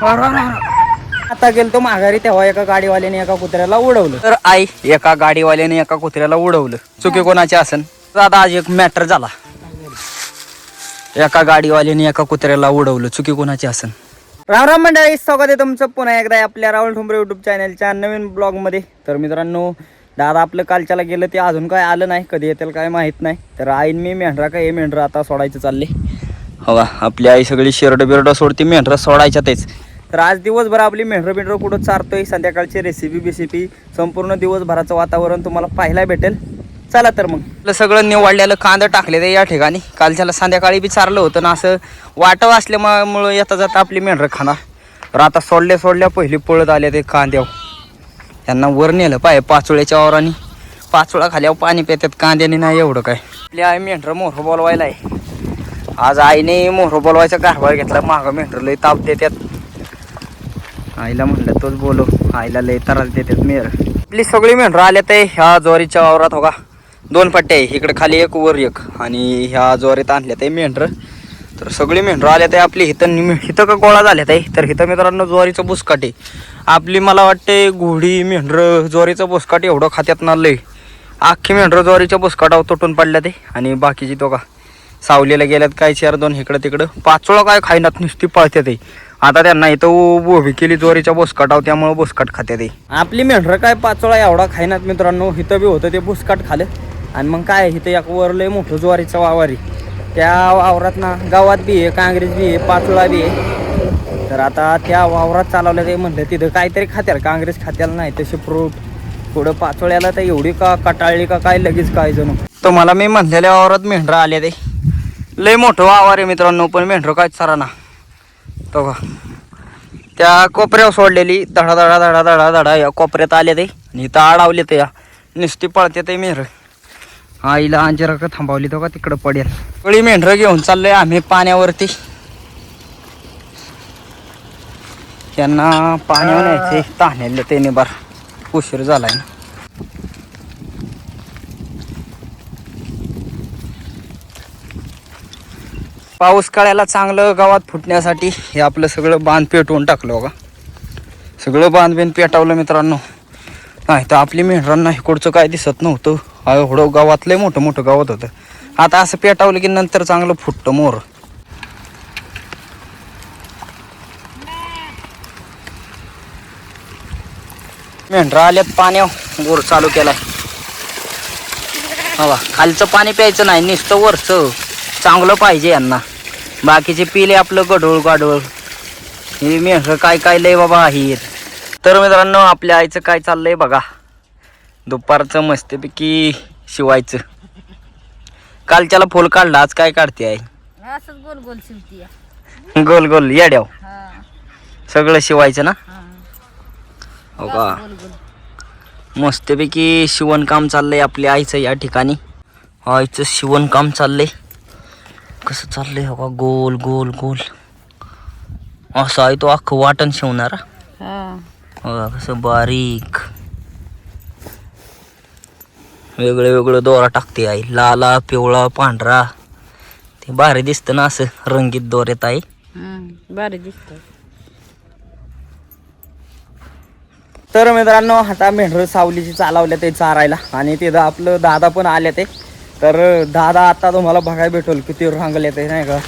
आता गेलतो माघारी तेव्हा एका गाडीवाल्याने एका कुत्र्याला उडवलं. तर आई एका गाडीवाल्याने एका कुत्र्याला उडवलं. चुकी कोणाची असेल. दादा आज एक मॅटर झाला. एका गाडीवाल्याने एका कुत्र्याला उडवलं. चुकी कोणाची असेल. राम राम मंडळी, स्वागत आहे तुमचं पुन्हा एकदा आपल्या राहुल ठोंबरे युट्यूब चॅनलच्या नवीन ब्लॉग मध्ये. तर मित्रांनो, दादा आपलं कालच्याला गेलं ते अजून काय आलं नाही. कधी येतील काय माहित नाही. तर आईन मी मेंढरा काय हे मेंढरा आता सोडायचं चालले. हो का, आपली आई सगळी शेरड बिरड सोडती मेंढरा सोडायच्या तेच. तर आज दिवसभर आपली मेंढरं कुठं चारतोय, संध्याकाळची रेसिपी संपूर्ण दिवसभराचं वातावरण तुम्हाला पाहायला भेटेल. चला तर मग सगळं निवडलेलं कांदा टाकले ते या ठिकाणी. कालच्याला संध्याकाळी बी चारलं होतं ना, असं वाटव असल्यामुळे येता जाता आपली मेंढरं खाणार. तर आता सोडल्या पहिली पळत आले ते कांद्यावर. त्यांना वर नेलं पाय पाचोळ्याच्या वावराने. पाचोळा खाल्यावर पाणी पितात, कांद्याने नाही एवढं काय. आपली आई मेंढरं मोहरं बोलवायला आहे. आज आईने मोहरं बोलवायचा कारभार घेतला. मागं मेंढरं लय ताप देतात. आईला म्हणलं तोच बोलो. आईला लय त्रास देतात मेहर. आपली सगळी मेंढरं आल्या ते ह्या ज्वारीच्या वावरात. हो का, दोन पट्ट्या आहे, इकडे खाली एक वर एक. आणि ह्या ज्वारीत आणल्या ते मेंढरं. तर सगळी मेंढरं आल्या ते आपली हिथं का गोळा झाल्या ते. तर हिथं मित्रांनो ज्वारीचं बुसकाट आहे आपली. मला वाटते घोडी मेंढरं ज्वारीचं बुसकाट एवढं खात्यात ना लय. अख्खी मेंढरं ज्वारीच्या बुसकाटावर तुटून पडल्या ते. आणि बाकीची तो का सावलीला गेल्यात काय चार दोन इकडं तिकडं. पाचोळा काय खायनात, नुसती पळते ते. आता त्यांना इथं उभी केली ज्वारीच्या बुसकाटावर, त्यामुळे बुसकाट खाते ते. आपली मेंढरं काय पाचोळा एवढा खायनात मित्रांनो. इथं बी होतं ते बुसकाट खालं. आणि मग काय इथं एक वर लय मोठं ज्वारीचं वावारी. त्या वावरात ना गावात बी आहे, काँग्रेस बी आहे, पाचोळा बी आहे. तर आता त्या वावरात चालवलं ते म्हणलं तिथं काहीतरी खात्याल, काँग्रेस खात्याला नाही तसे फ्रूट. थोडं पाचोळ्याला तर एवढी का कटाळली का काय लगेच काय जणू. तुम्हाला मी म्हणलेल्या वावरात मेंढरं आले ते. लय मोठं वावर आहे मित्रांनो, पण मेंढरं काय चारा ना. तो का त्या कोपऱ्यावर सोडलेली धडा या कोपऱ्यात आले ते. आणि इथं अडवले ते. या नुसती पळते ते मेंढरं. आईला अंजिरा का थांबवली तो का तिकडं पडेल. सगळी मेंढरं घेऊन चाललोय आम्ही पाण्यावरती. त्यांना पाण्यावर न्यायचे ताण्याला त्याने बार उशीर झालाय ना. पाऊस काळ्याला चांगलं गावात फुटण्यासाठी हे आपलं सगळं बांध पेटवून टाकलं बघा. सगळं बांध बिन पेटवलं मित्रांनो. नाही तर आपली मेंढरांना इकडचं काय दिसत नव्हतं. एवढं गावातलं मोठं गावात होतं. आता असं पेटवलं की नंतर चांगलं फुटतं मोर. मेंढरं आल्यात पाण्यावर. बोर चालू केलाय. हवा खालचं पाणी प्यायचं नाही, नुसतं वरचं चांगलं पाहिजे यांना. बाकीचे पिले आपलं गढोळ गाढोळ. हे मेंढरं काय लय बाबा आहेत. तर मित्रांनो, आपल्या आईचं काय चाललंय बघा. दुपारचं मस्तपैकी शिवायचं. कालच्याला फुल काढलं, आज काय काढते आई. असंच गोल गोल शिवती. गोल गोल येड्याव सगळं शिवायचं ना. हो का, मस्तपैकी शिवणकाम चाललंय आपल्या आईचं या ठिकाणी. आईचं शिवणकाम चाललंय. कसं चाललंय हो का, गोल गोल गोल असं आहे. तो अख्खं वाटण शिवणार. हो कसं बारीक वेगळं दोरा टाकते आई. लाला पिवळा पांढरा ते भारी दिसतं ना असं रंगीत दोऱ्यात आहे. भारी दिसत. तर मित्रांनो, आता मेंढरं सावलीची चालवल्या ते चारायला. आणि तिथं आपलं दादा पण आले ते. तर दादा आता तुम्हाला बघायला भेटेल किती रांगले ते नाही का.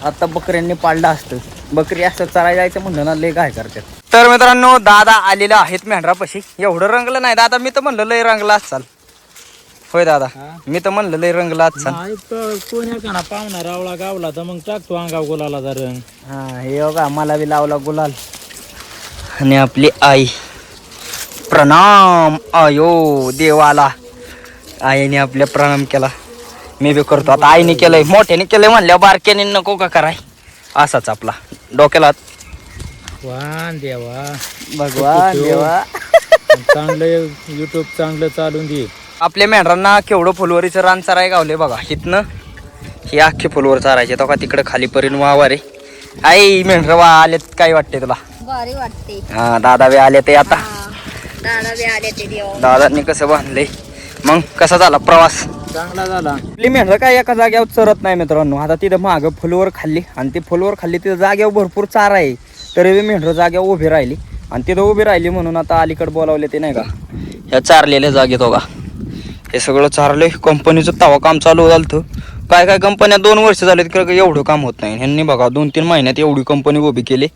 आता बकऱ्यांनी पाळलं असतं. बकरी असं चरायला जायचं म्हणलं ना लय काय करतात. तर मित्रांनो, दादा आलेले आहेत मेंढरापाशी. एवढं रंगलं नाही दादा, मी तर म्हणलं लय रंगला असाल. होय दादा, मी तर म्हणलं लय रंगला असाल. कोण्या पाहुणा रावला गावला तर मग टाकतो अंगाव गुलाला रंग. हा हे बघा, मला बी लावला गुलाल. आणि आपली आई प्रणाम. आयो देवाला. आईने आपल्या प्रणाम केला. मी बी करतो आता. आईने केलंय, मोठ्याने केलंय म्हणल्या बारक्याने नको का कराय. असाच आपला डोक्याला वान देवा, भगवान देवा. चांगलं युट्यूब चांगलं चालून दे. आपल्या मेंढरांना केवढं फुलवरीचं रान चराय गावले बघा. इथनं ही अख्खी फुलवर चारायचे. तो का तिकडे खाली पर्यंत वावर आहे. आई मेंढर आलेत, काय वाटते तुला. भारी वाटते. हा दादा बी आले ते आता. दादा बी आले ते देव. दादांनी कसं बांधले. मग कसा झाला प्रवास. चांगला झाला. आपली मेंढरं काय एका जागेवर चरत नाही मित्रांनो. आता तिथं मागं फुलवर खाल्ली आणि ती फुलवर खाल्ली, तिथं जागेवर भरपूर चारा आहे तरी मेंढरं जागेवर उभी राहिली. आणि तिथं उभी राहिली म्हणून आता अलीकडे बोलावले ते नाही का ह्या चारलेल्या जागेत हो का हे सगळं चारले. कंपनीचं तवा काम चालू झालं. काय काय कंपन्या 2 वर्ष झाले एवढं काम होत नाही. ह्यांनी बघा 2-3 महिन्यात एवढी कंपनी उभी केली.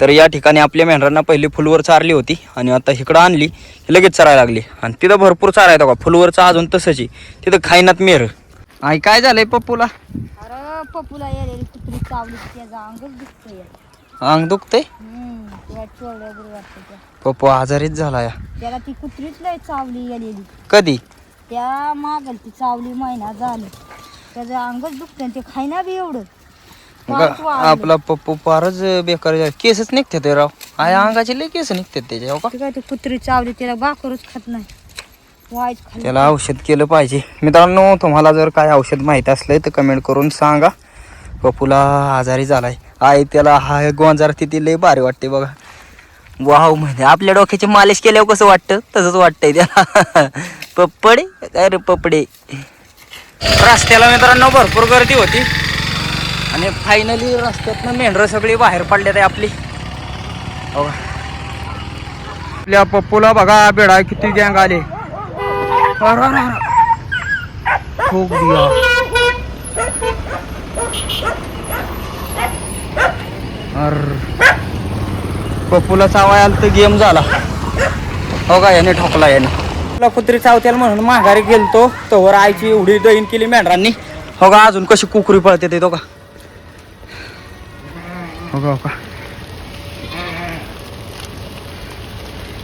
तर या ठिकाणी आपल्या मेंढरांना पहिली फुलवर चारली होती आणि आता इकडं आणली लगेच चरायला लागली. आणि तिथं भरपूर चारायचं बघा. फुलवरचं अजून तसंच आहे, तिथं खाईनात मेर. आई काय झालंय पप्पूला? अरे पप्पूला यायलेली कुत्री चावली, त्याचा अंगच दिसतोय. अंग दुखतंय. तेव्हा चोरलं बरं वाटतं त्या. पप्पू आजारीच झाला या. त्याला ती कुत्रीच लय चावली यालेली. कधी? त्या मागल ती चावली महिना झाली. त्याचं अंगच दुखतंय, ते खायना बी एवढं. फारच वाढलं. आपला पप्पू फारच बेकार केसच निघते ते राव. आया अंगाचे लय केस निघतात त्याच्या हो का. ते काय ते कुत्री चावली, त्याला भाकरच खात नाही. वाईट खाल्लं. त्याला औषध केलं पाहिजे. मित्रांनो तुम्हाला जर काय औषध माहिती असलं तर कमेंट करून सांगा. पप्पूला आजारी झालाय. आई त्याला हा गोंजार तिथे लय भारी वाटते बघा. वाव म्हणजे आपल्या डोक्याची मालिश केल्यावर कसं वाटतं तसंच वाटतंय त्याला. पप्पडे काय रे पपडे. रस्त्याला मित्रांनो भरपूर गर्दी होती आणि फायनली रस्त्यातनं मेंढरं सगळी बाहेर पडल्यात आहे आपली. हो आपल्या पप्पूला बघा बेडा किती गँग आले. खूप दिया. पप्पूला चावायला तर गेम झाला हो का. याने ठोकला याने. तुला कुत्री चावत्याला म्हणून माघारी गेलतो तोवर आईची एवढी दहीन केली मेंढरांनी हो का. अजून कशी कुकरी पळते ते तो का हो का. हो का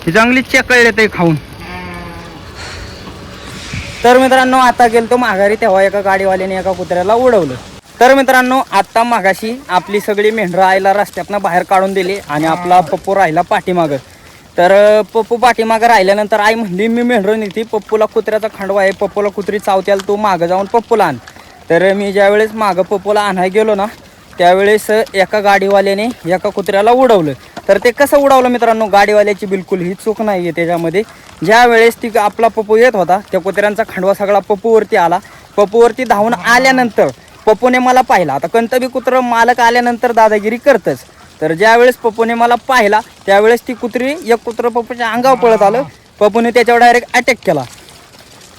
ही चांगली चेकळले ते खाऊन. तर मित्रांनो आता गेलतो माघारी तेव्हा एका गाडीवाल्याने एका कुत्र्याला उडवलं. तर मित्रांनो आता मागाशी आपली सगळी मेंढरं आईला रस्त्यातनं बाहेर काढून दिली आणि आपला पप्पू राहिला पाठीमागं. तर पप्पू पाठीमागं राहिल्यानंतर आई म्हणली मी मेंढरं नेती, पप्पूला कुत्र्याचा खांडवा आहे, पप्पूला कुत्री चावत्याला तू मागं जाऊन पप्पूला आण. तर मी ज्यावेळेस मागं पप्पूला आणायला गेलो ना त्यावेळेस एका गाडीवाल्याने एका कुत्र्याला उडवलं. तर ते कसं उडवलं मित्रांनो, गाडीवाल्याची बिलकुल ही चूक नाही आहे त्याच्यामध्ये. ज्या वेळेस ती आपला पप्पू येत होता त्या कुत्र्यांचा खांडवा सगळा पप्पूवरती आला. पप्पूवरती धावून आल्यानंतर पप्पूने मला पाहिला. आता कोणतं बी कुत्रं मालक आल्यानंतर दादागिरी करतच. तर ज्यावेळेस पप्पूने मला पाहिला त्यावेळेस ती कुत्री एक कुत्रं पप्पूच्या अंगावर पळत आलं. पप्पूने त्याच्यावर डायरेक्ट अटॅक केला.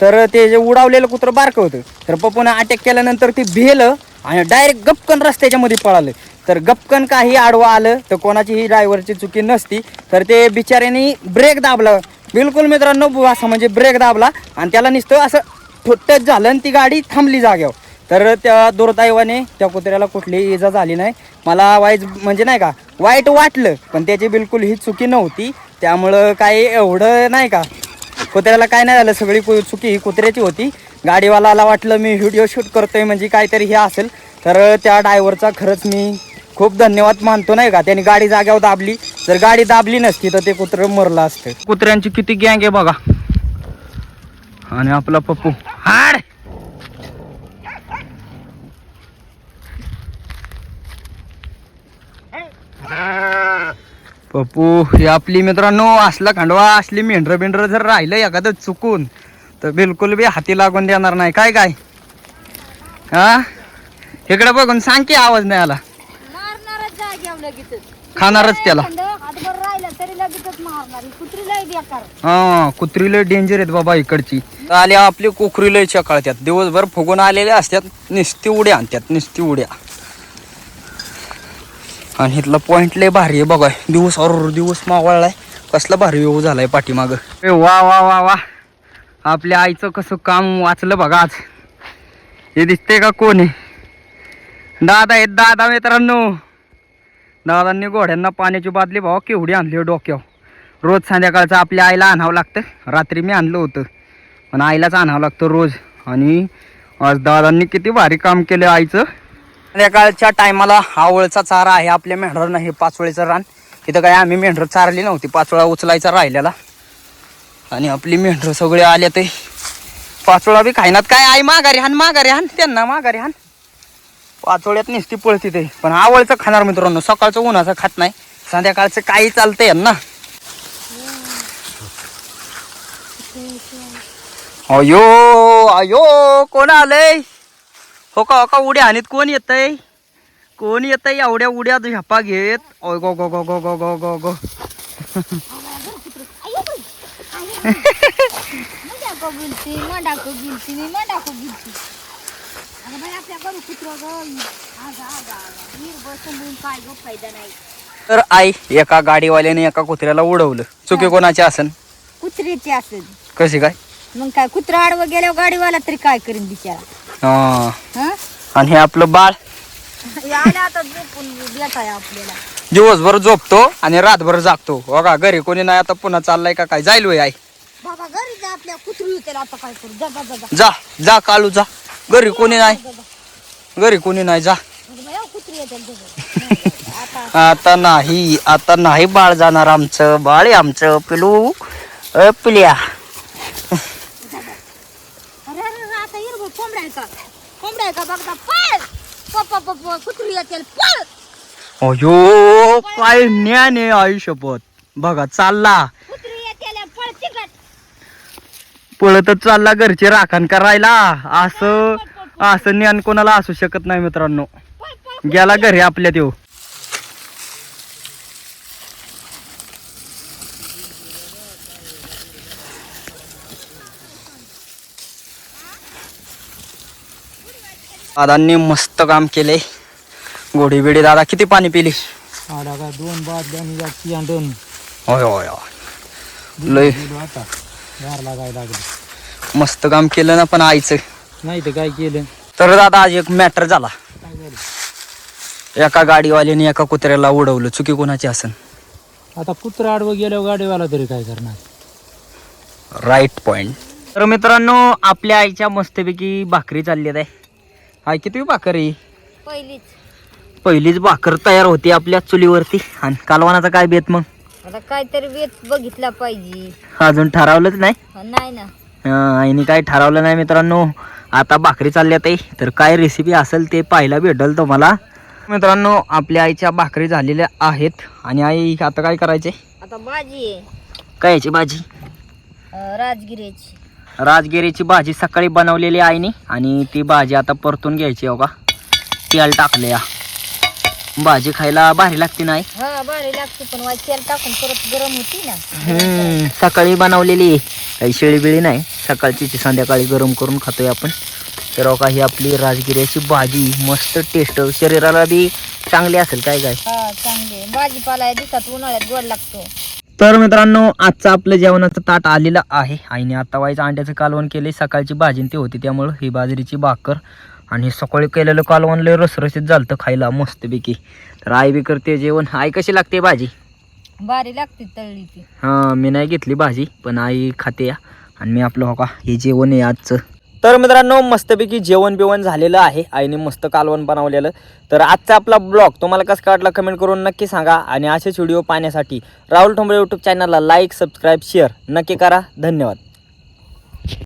तर ते जे उडावलेलं कुत्रं बारकं होतं. तर पप्पूने अटॅक केल्यानंतर ते भेलं आणि डायरेक्ट गपकन रस्त्याच्या मध्ये पळालं. तर गपकन काही आडवं आलं तर कोणाचीही ड्रायव्हरची चुकी नसती. तर ते बिचाऱ्याने ब्रेक दाबला बिलकुल मित्रांनो असं म्हणजे ब्रेक दाबला आणि त्याला नुसतं असं ठोटच झालं आणि ती गाडी थांबली जाग्यावर. तर त्या दुर्दैवाने त्या कुत्र्याला कुठलीही इजा झाली नाही. मला म्हणजे नाही का वाईट वाटलं पण त्याची बिलकुल ही चुकी नव्हती. त्यामुळं काही एवढं नाही का कुत्र्याला काय नाही झालं. सगळी चुकी ही कुत्र्याची होती. गाडीवाल्याला वाटलं मी व्हिडिओ शूट करतोय म्हणजे काहीतरी हे असेल. तर त्या ड्रायव्हरचा खरंच मी खूप धन्यवाद मानतो नाही का. त्याने गाडी जाग्यावर दाबली. जर गाडी दाबली नसती तर ते कुत्रं मरलं असतं. कुत्र्यांची किती गँग आहे बघा. आणि आपला पप्पू हाड. पप्पू ही आपली मित्रांनो असला खांडवा असली मेंढरं जर राहिलं एखादं चुकून तर बिलकुल बी हाती लागून देणार नाही. काय काय हा इकडे बघून सांग की आवाज नाही आला. मारणारच जाग्यावर लगेचच. खाणारच त्याला. हातभर राहिलं तरी लगेचच मारणार. कुत्री लय बेकार. हा कुत्री लय डेंजर आहेत बाबा इकडची. आली आपली कुकरी लय चकाळत्यात. दिवसभर फुगून आलेले असतात नुसती उड्या आणतात नुसती उड्या. आणि इथला पॉइंट लय भारी आहे बघा. दिवस मावळलाय. कसला भारी व्यू झालाय पाठीमाग. वा वा वा वा आपल्या आईचं कसं काम वाचलं बघा आज. हे दिसते का कोण आहे? दादा आहेत दादा मित्रांनो. दादांनी घोड्यांना पाण्याची बादली भावा केवढी आणली डोक्यावर. रोज संध्याकाळचं आपल्या आईला आणावं लागतं. रात्री मी आणलं होतं पण आईलाच आणावं लागतं रोज. आणि आज दादांनी किती भारी काम केलं आईचं. संध्याकाळच्या टायमाला आवळचा चारा आहे आपल्या मेंढरांना. हे पाचोळीचं रान. इथं काय आम्ही मेंढरं चारली नव्हती. पाचोळा उचलायचा राहिलेला आणि आपली मेंढरं सगळे आले ते पाचोळा बी खायनात. काय आई माघारी हान त्यांना माघारी हान. पाचोळ्यात नुसती पळती ते. पण आवळचं खाणार मित्रांनो. सकाळचं उन्हाचं खात नाही. संध्याकाळचं काही चालतंय ना. अयो अयो कोण आलंय? हो का उड्या हानीत कोण येतय? कोण येतय एवढ्या उड्या झपा घेत? ओय गो गो गो गो गो गो गो गो. तर आई एका गाडीवाल्याने एका कुत्र्याला उडवलं. चुकी कोणाची असन? कुत्र्याची असेल. कशी काय? मग काय कुत्रा आडवं गेल्यावर गाडीवाला तरी काय करीन बिचारा. हा. हं? आणि हे आपलं बाळ आले आता झोपून बेटाय आपल्याला. दिवसभर झोपतो आणि रातभर जागतो. बघा घरी कोणी नाही आता पुन्हा चाललाय का काय? जाईल वय आई. बाबा घरी जा आपल्या कुत्री होते आता काय करू. जा जा जा जा. जा जा कालू जा. घरी कोणी नाही. घरी कोणी नाही जा. कुत्री येते आता नाही बाळ जाणार. आमचं बाळ आहे आमचं पिलू. पिल्या अरे अरे आता हिरबळ कोंबडा आहे का बघता पळ. पप्पा पप्पा कुत्री येते पळ. अयो काय ज्ञान आहे आई शपथ. बघा चालला कुत्री येते पळ चिकट. पळतच चालला घरचे राखण करायला. असं ज्ञान कोणाला असू शकत नाही मित्रांनो. गेला घरी आपल्या देव. दादांनी मस्त काम केले. गोडी बिडी दादा किती पाणी पिली? आडा का 2 बादल्यानी जाती अंडून होय होय लय आता यार लागायला लागले. मस्त काम केलं ना पण आईचं. नाही तर काय केलं? तर दादा आज एक मॅटर झाला. काय झालं? एका गाडीवाल्याने एका कुत्र्याला उडवलं. चुकी कोणाची असन? आता कुत्रा आडवं गेल्यावर गाडीवाला तरी काय करणार? Right point. तर मित्रांनो आपल्या आईच्या मस्तपैकी भाकरी चालली आहे. आई किती भाकरी? पहिलीच भाकर तयार होती आपल्या चुलीवरती. आणि कालवानाचा काय बेत मग? आता काहीतरी वेच बघितला पाहिजे. अजून ठरवलंच नाही. नाही ना. आईने काय ठरवलं नाही मित्रांनो. आता भाकरी चालल्यात आहे. तर काय रेसिपी असेल ते पाहायला भेटल तुम्हाला. मित्रांनो आपल्या आईच्या भाकरी झालेल्या आहेत. आणि आई आता काय करायचे? आता भाजी आहे. कायची भाजी? राजगिरीची. राजगिरीची भाजी सकाळी बनवलेली आईने. आणि ती भाजी आता परतून घ्यायची. हो का तेल टाकले. या भाजी खायला भारी लागते नाही? हा भारी लागते पण तेल टाकून परत गरम होती ना. सकाळी बनवलेली काही शेळी बिळी नाही. सकाळची संध्याकाळी गरम करून खातोय आपण. तर हो का ही आपली राजगिऱ्याची भाजी मस्त टेस्ट शरीराला बी चांगली असेल. काय काय हा चांगली भाजीपाला दिवसात उन्हाळ्यात गोड लागतो. तर मित्रांनो आजचं आपलं जेवणाचं ताट आलेलं आहे. आईने आता वाईचं अंड्याचं कालवण केले. सकाळची भाजी ती होती त्यामुळं ही बाजरीची भाकर. आणि सकाळी केलेलं कालवण लय रसरशीत झालं खायला मस्तपैकी. तर आई बी करते जेवण. आई कशी लागते भाजी? भारी लागते तळली ती. हां मी नाही घेतली भाजी पण आई खाते. आणि मी आपलं हो का हे जेवण आहे आजचं. तर मित्रांनो मस्तपैकी जेवण बिवण झालेलं आहे. आईने मस्त कालवण बनवलेलं. तर आजचा आपला ब्लॉग तुम्हाला कसं वाटला कमेंट करून नक्की सांगा. आणि असेच व्हिडिओ पाहण्यासाठी राहुल ठोंबरे यूट्यूब चॅनलला लाईक सबस्क्राईब शेअर नक्की करा. धन्यवाद.